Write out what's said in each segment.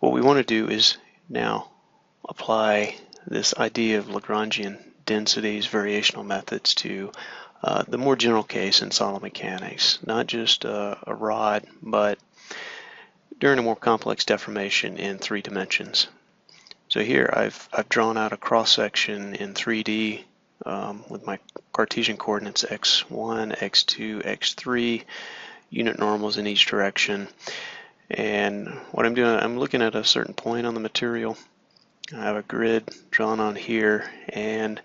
What we want to do is now apply this idea of Lagrangian densities, variational methods to the more general case in solid mechanics, not just a rod, but during a more complex deformation in 3 dimensions. So here I've drawn out a cross-section in 3D with my Cartesian coordinates x1, x2, x3, unit normals in each direction. And what I'm doing, I'm looking at a certain point on the material. I have a grid drawn on here, and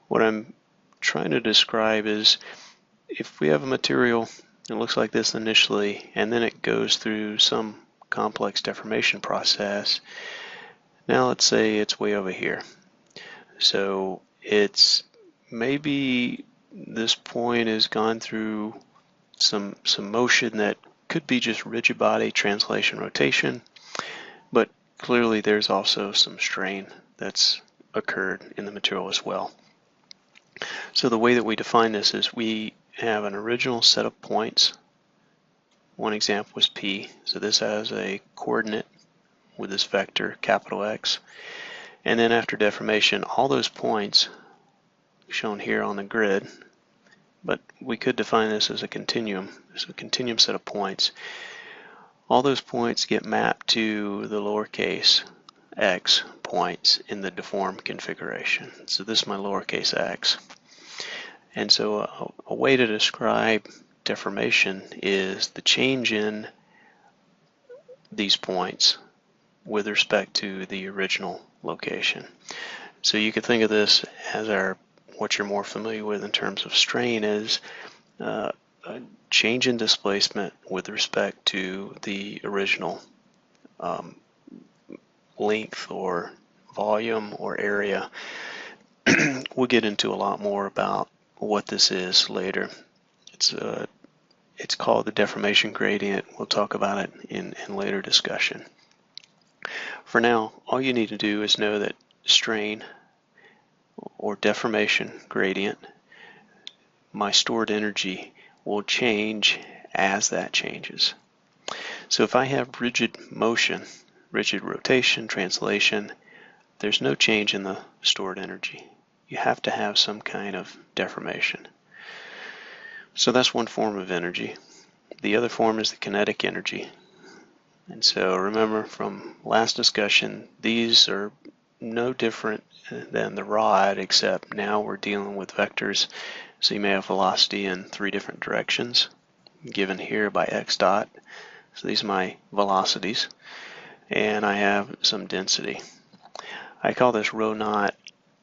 what I'm trying to describe is if we have a material that looks like this initially, and then it goes through some complex deformation process. Now let's say it's way over here. So it's maybe this point has gone through some motion that could be just rigid body translation rotation, but clearly there's also some strain that's occurred in the material as well. So the way that we define this is we have an original set of points. One example was P, so this has a coordinate with this vector, capital X. And then after deformation, all those points shown here on the grid, but we could define this as a continuum. It's a continuum set of points. All those points get mapped to the lowercase x points in the deformed configuration. So this is my lowercase x. And so a way to describe deformation is the change in these points with respect to the original location. So you could think of this as what you're more familiar with in terms of strain is a change in displacement with respect to the original length or volume or area. We'll get into a lot more about what this is later. It's called the deformation gradient. We'll talk about it in later discussion. For now, all you need to do is know that strain or deformation gradient, my stored energy will change as that changes. So if I have rigid motion, rigid rotation, translation, there's no change in the stored energy. You have to have some kind of deformation. So that's one form of energy. The other form is the kinetic energy. And so remember from last discussion, these are no different than the rod, except now we're dealing with vectors. So you may have velocity in 3 different directions, given here by x dot. So these are my velocities. And I have some density. I call this rho naught.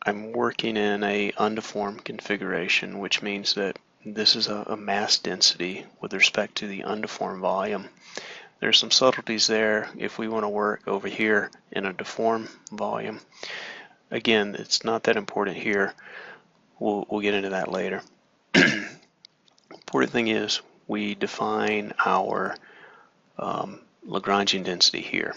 I'm working in a undeformed configuration, which means that this is a mass density with respect to the undeformed volume. There's some subtleties there if we want to work over here in a deformed volume. Again, it's not that important here. We'll get into that later. Important thing is we define our Lagrangian density here.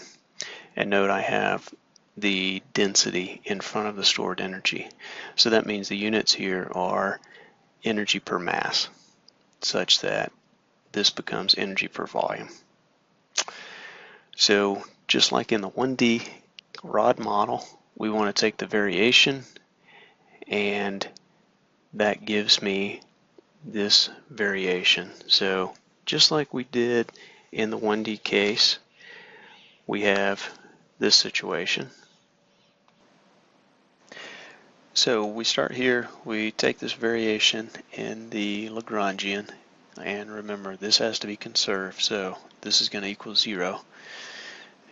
And note I have the density in front of the stored energy. So that means the units here are energy per mass, such that this becomes energy per volume. So just like in the 1D rod model, we want to take the variation, and that gives me this variation. So just like we did in the 1D case, we have this situation. So we start here, we take this variation in the Lagrangian, and remember this has to be conserved, so this is going to equal 0.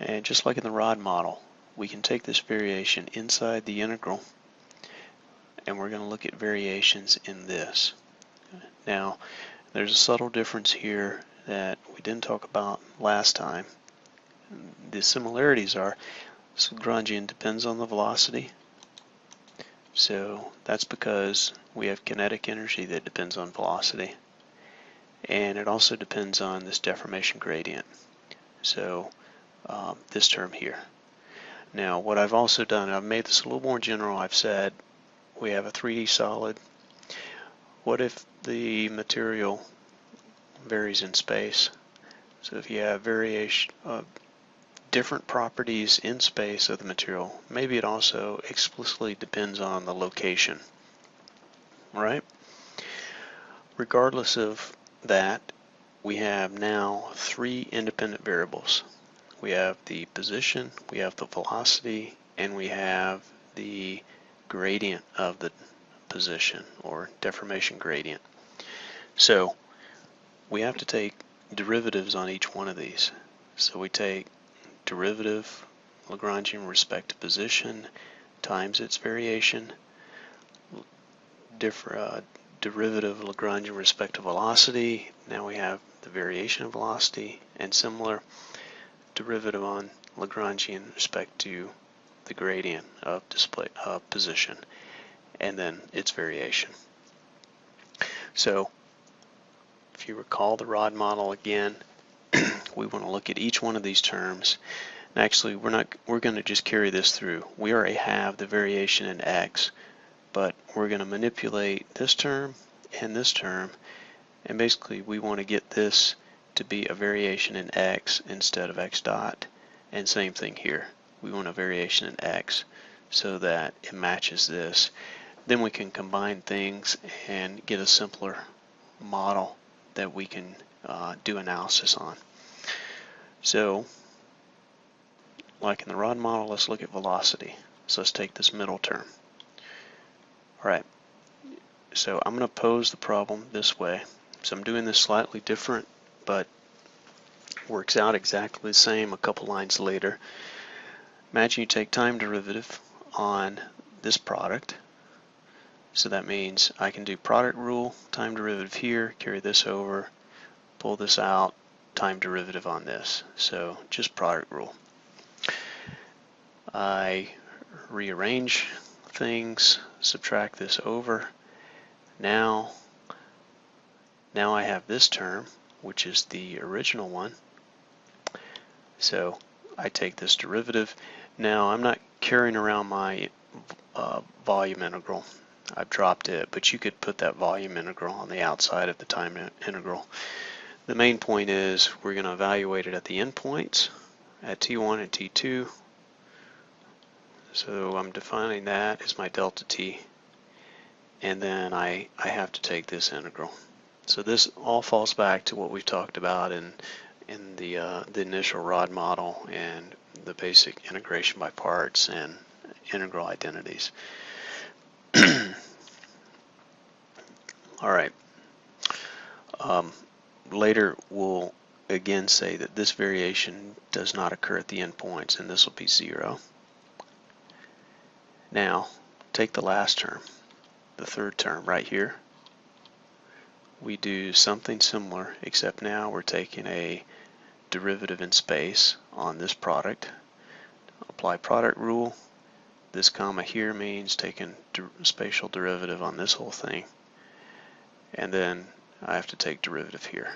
And just like in the rod model, we can take this variation inside the integral, and we're going to look at variations in this. Now, there's a subtle difference here that we didn't talk about last time. The similarities are this Lagrangian depends on the velocity. So that's because we have kinetic energy that depends on velocity. And it also depends on this deformation gradient. So this term here. Now what I've also done, I've made this a little more general. I've said we have a 3D solid. What if the material varies in space? So if you have variation, different properties in space of the material. Maybe it also explicitly depends on the location, right? Regardless of that, we have now three independent variables. We have the position, we have the velocity, and we have the gradient of the position, or deformation gradient. So we have to take derivatives on each one of these. So we take derivative Lagrangian with respect to position times its variation, derivative Lagrangian with respect to velocity. Now we have the variation of velocity, and similar derivative on Lagrangian with respect to the gradient of position, and then its variation. So if you recall the rod model again, we want to look at each one of these terms. And actually, we're going to just carry this through. We already have the variation in x, but we're going to manipulate this term, and basically we want to get this to be a variation in x instead of x dot, and same thing here. We want a variation in x so that it matches this. Then we can combine things and get a simpler model that we can do analysis on. So, like in the rod model, let's look at velocity. So let's take this middle term. Alright, so I'm going to pose the problem this way. So I'm doing this slightly different, but works out exactly the same a couple lines later. Imagine you take time derivative on this product. So that means I can do product rule, time derivative here, carry this over, pull this out, time derivative on this. So just product rule. I rearrange things, subtract this over. Now I have this term, which is the original one. So I take this derivative. Now I'm not carrying around my volume integral. I've dropped it, but you could put that volume integral on the outside of the time integral. The main point is we're going to evaluate it at the endpoints, at T1 and T2. So I'm defining that as my delta T, and then I have to take this integral. So this all falls back to what we've talked about in the initial rod model and the basic integration by parts and integral identities. Alright, later we'll again say that this variation does not occur at the endpoints, and this will be 0. Now, take the last term, the third term right here. We do something similar, except now we're taking a derivative in space on this product. Apply product rule. This comma here means taking spatial derivative on this whole thing. And then I have to take derivative here.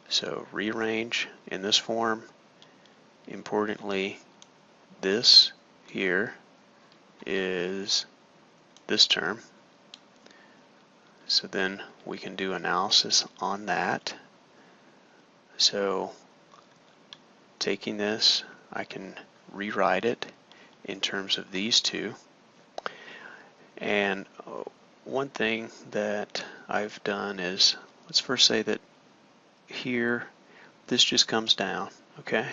So rearrange in this form. Importantly, this here is this term. So then we can do analysis on that. So taking this, I can rewrite it in terms of these two. And one thing that I've done is, let's first say that here, this just comes down, okay?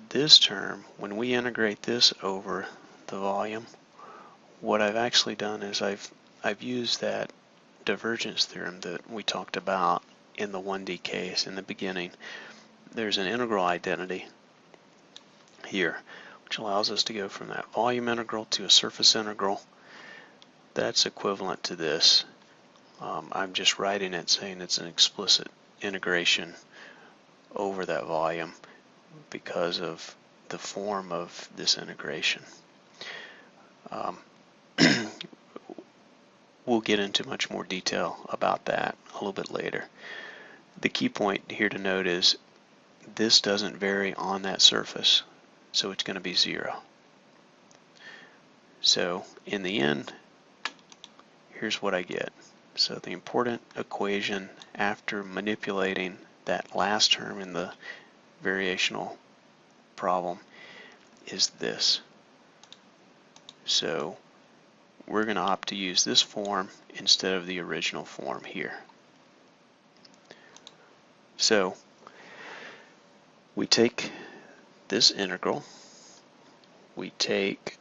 This term, when we integrate this over the volume, what I've actually done is I've used that divergence theorem that we talked about in the 1D case in the beginning. There's an integral identity here, which allows us to go from that volume integral to a surface integral. That's equivalent to this. I'm just writing it saying it's an explicit integration over that volume because of the form of this integration. We'll get into much more detail about that a little bit later. The key point here to note is this doesn't vary on that surface, so it's going to be 0. So in the end, here's what I get. So the important equation after manipulating that last term in the variational problem is this. So we're going to opt to use this form instead of the original form here. So we take this integral, we take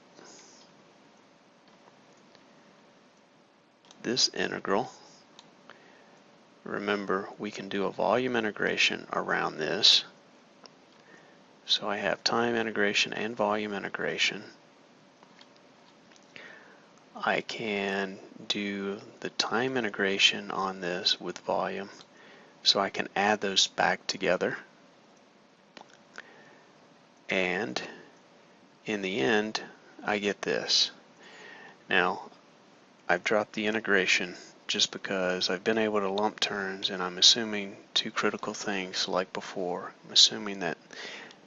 this integral. Remember, we can do a volume integration around this. So I have time integration and volume integration. I can do the time integration on this with volume, so I can add those back together. And in the end, I get this. Now, I've dropped the integration just because I've been able to lump terms, and I'm assuming two critical things like before. I'm assuming that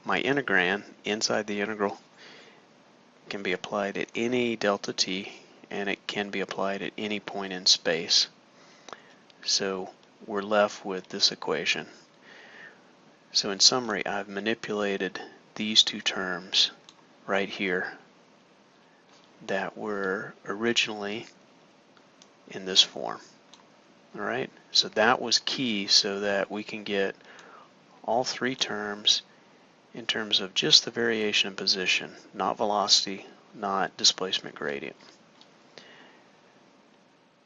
my integrand inside the integral can be applied at any delta t, and it can be applied at any point in space. So we're left with this equation. So in summary, I've manipulated these two terms right here that were originally in this form. All right, so that was key so that we can get all three terms in terms of just the variation in position, not velocity, not displacement gradient.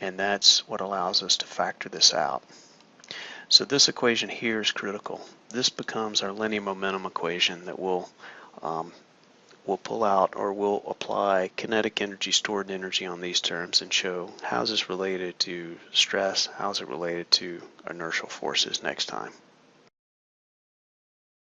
And that's what allows us to factor this out. So this equation here is critical. This becomes our linear momentum equation that we'll pull out, or we'll apply kinetic energy, stored energy on these terms and show how is this related to stress, how is it related to inertial forces next time.